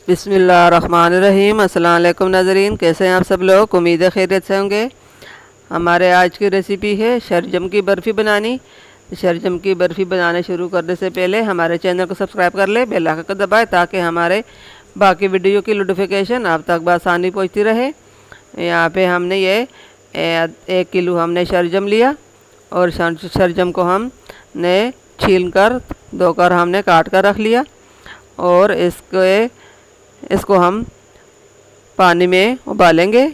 बिस्मिल्लाहिर्रहमानिर्रहीम। अस्सलाम वालेकुम नाज़रीन, कैसे हैं आप सब लोग? उम्मीद है खैरियत से होंगे। हमारे आज की रेसिपी है शलजम की बर्फ़ी बनानी। शलजम की बर्फ़ी बनाने शुरू करने से पहले हमारे चैनल को सब्सक्राइब कर ले, बेल आइकन को दबाएं ताकि हमारे बाकी वीडियो की नोटिफिकेशन आप तक बआसानी पहुँचती रहे। यहाँ पे हमने ये 1 किलो हमने शलजम लिया और शलजम को हमने छील कर धोकर हमने काट कर रख लिया और इसको हम पानी में उबालेंगे।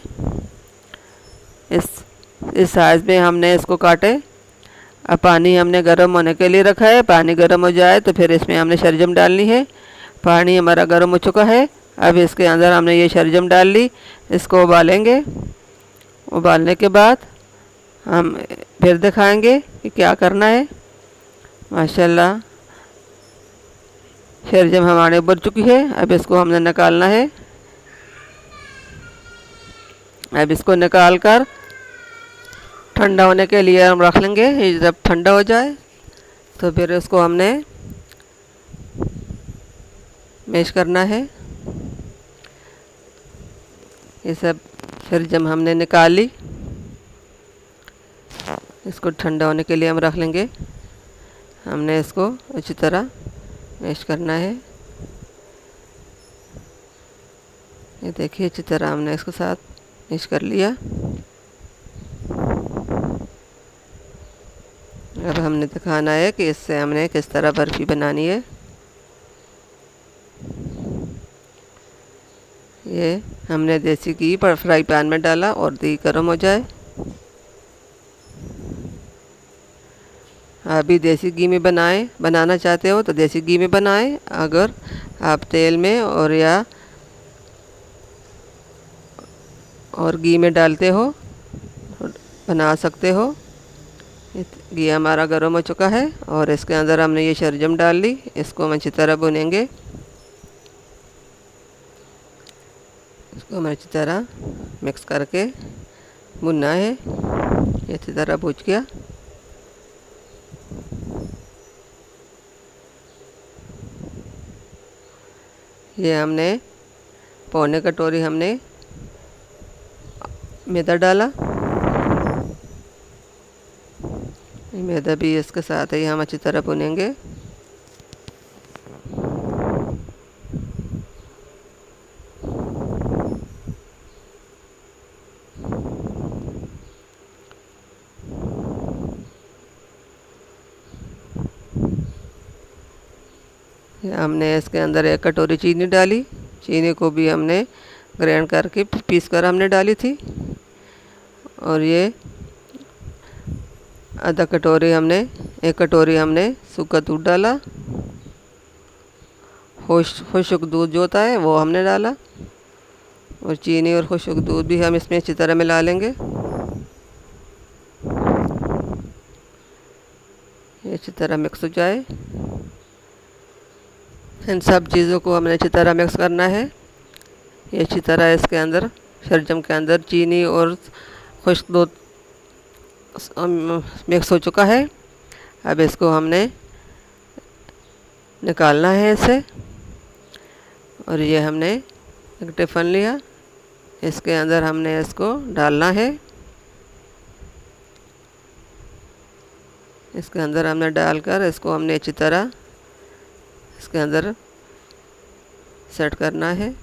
इस साइज़ में हमने इसको काटे। अब पानी हमने गर्म होने के लिए रखा है। पानी गर्म हो जाए तो फिर इसमें हमने शलजम डालनी है। पानी हमारा गर्म हो चुका है। अब इसके अंदर हमने ये शलजम डाल ली, इसको उबालेंगे। उबालने के बाद हम फिर दिखाएंगे कि क्या करना है। माशाल्लाह शलजम हमारे उबल चुकी है। अब इसको हमने निकालना है। अब इसको निकाल कर ठंडा होने के लिए हम रख लेंगे। ये जब ठंडा हो जाए तो फिर इसको हमने मैश करना है। ये सब शलजम हमने निकाल ली, इसको ठंडा होने के लिए हम रख लेंगे। हमने इसको अच्छी तरह मैश करना है। ये देखिए अच्छी तरह हमने इसको साथ मैश कर लिया। अब हमने दिखाना है कि इससे हमने किस तरह बर्फ़ी बनानी है। ये हमने देसी घी पर फ्राई पैन में डाला और घी गर्म हो जाए। आप भी देसी घी में बनाना चाहते हो तो देसी घी में बनाएं। अगर आप तेल में और घी में डालते हो तो बना सकते हो। घी हमारा गर्म हो चुका है और इसके अंदर हमने ये शलजम डाल ली। इसको हम अच्छी तरह भुनेंगे। इसको हम अच्छी तरह मिक्स करके भुनना है। ये अच्छी तरह भुज गया। ये हमने पौने कटोरी हमने मैदा डाला। मैदा भी इसके साथ ही हम अच्छी तरह भुनेंगे। हमने इसके अंदर 1 कटोरी चीनी डाली। चीनी को भी हमने ग्राइंड करके पीस कर हमने डाली थी। और ये आधा कटोरी हमने 1 कटोरी हमने सूखा दूध डाला। खुश्क दूध जो होता है वो हमने डाला और चीनी और खुश्क दूध भी हम इसमें अच्छी तरह मिला लेंगे। ये अच्छी तरह मिक्स हो जाए। इन सब चीज़ों को हमने अच्छी तरह मिक्स करना है। ये अच्छी तरह इसके अंदर शलजम के अंदर चीनी और खुश्क दूध मिक्स हो चुका है। अब इसको हमने निकालना है इसे। और ये हमने एक टिफ़न लिया, इसके अंदर हमने इसको डालना है। इसके अंदर हमने डालकर इसको हमने अच्छी तरह इसके अंदर सेट करना है।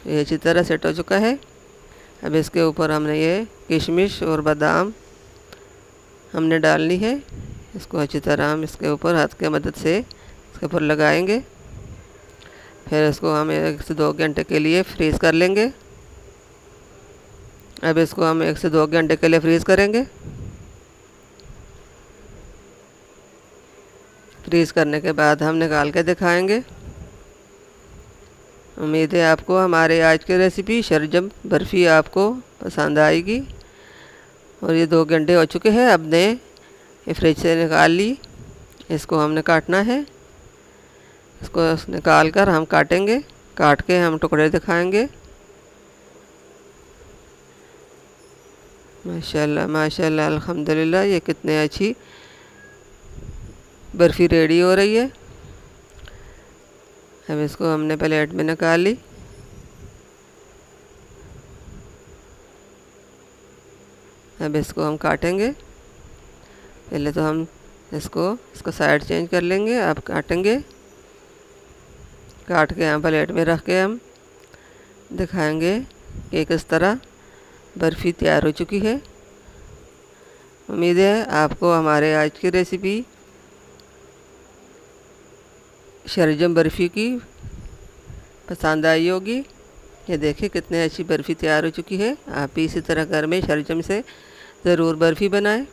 ये अच्छी तरह सेट हो चुका है। अब इसके ऊपर हमने ये किशमिश और बादाम हमने डालनी है। इसको अच्छी तरह हम इसके ऊपर हाथ की मदद से इसके ऊपर लगाएंगे। फिर इसको हम 1 से 2 घंटे के लिए फ्रीज़ कर लेंगे। अब इसको हम 1 से 2 घंटे के लिए फ्रीज़ करेंगे। फ्रीज़ करने के बाद हम निकाल के दिखाएंगे। उम्मीद है आपको हमारे आज की रेसिपी शलजम बर्फ़ी आपको पसंद आएगी। और ये 2 घंटे हो चुके हैं। अब ने ये फ्रिज से निकाल ली। इसको हमने काटना है। इसको निकाल कर हम काटेंगे। काट के हम टुकड़े दिखाएंगे। माशाल्लाह माशाल्लाह अल्हम्दुलिल्लाह। ये कितने अच्छी बर्फ़ी रेडी हो रही है। अब इसको हमने प्लेट में निकाल ली। अब इसको हम काटेंगे। पहले तो हम इसको साइड चेंज कर लेंगे, अब काटेंगे। काट के यहाँ प्लेट में रख के हम दिखाएंगे कि किस तरह बर्फ़ी तैयार हो चुकी है। उम्मीद है आपको हमारे आज की रेसिपी शलजम बर्फ़ी की पसंद आई होगी। ये देखिए कितनी अच्छी बर्फ़ी तैयार हो चुकी है। आप भी इसी तरह घर में शलजम से ज़रूर बर्फ़ी बनाएं।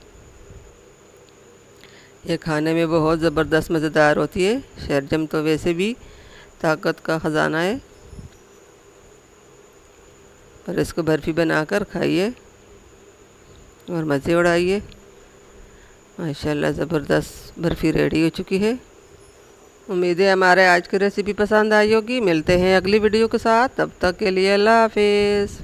ये खाने में बहुत ज़बरदस्त मज़ेदार होती है। शलजम तो वैसे भी ताकत का ख़जाना है, पर इसको बर्फ़ी बनाकर खाइए और मज़े उड़ाइए। माशाल्लाह ज़बरदस्त बर्फ़ी रेडी हो चुकी है। उम्मीद है हमारे आज की रेसिपी पसंद आई होगी। मिलते हैं अगली वीडियो के साथ, तब तक के लिए अल्लाह हाफिज़।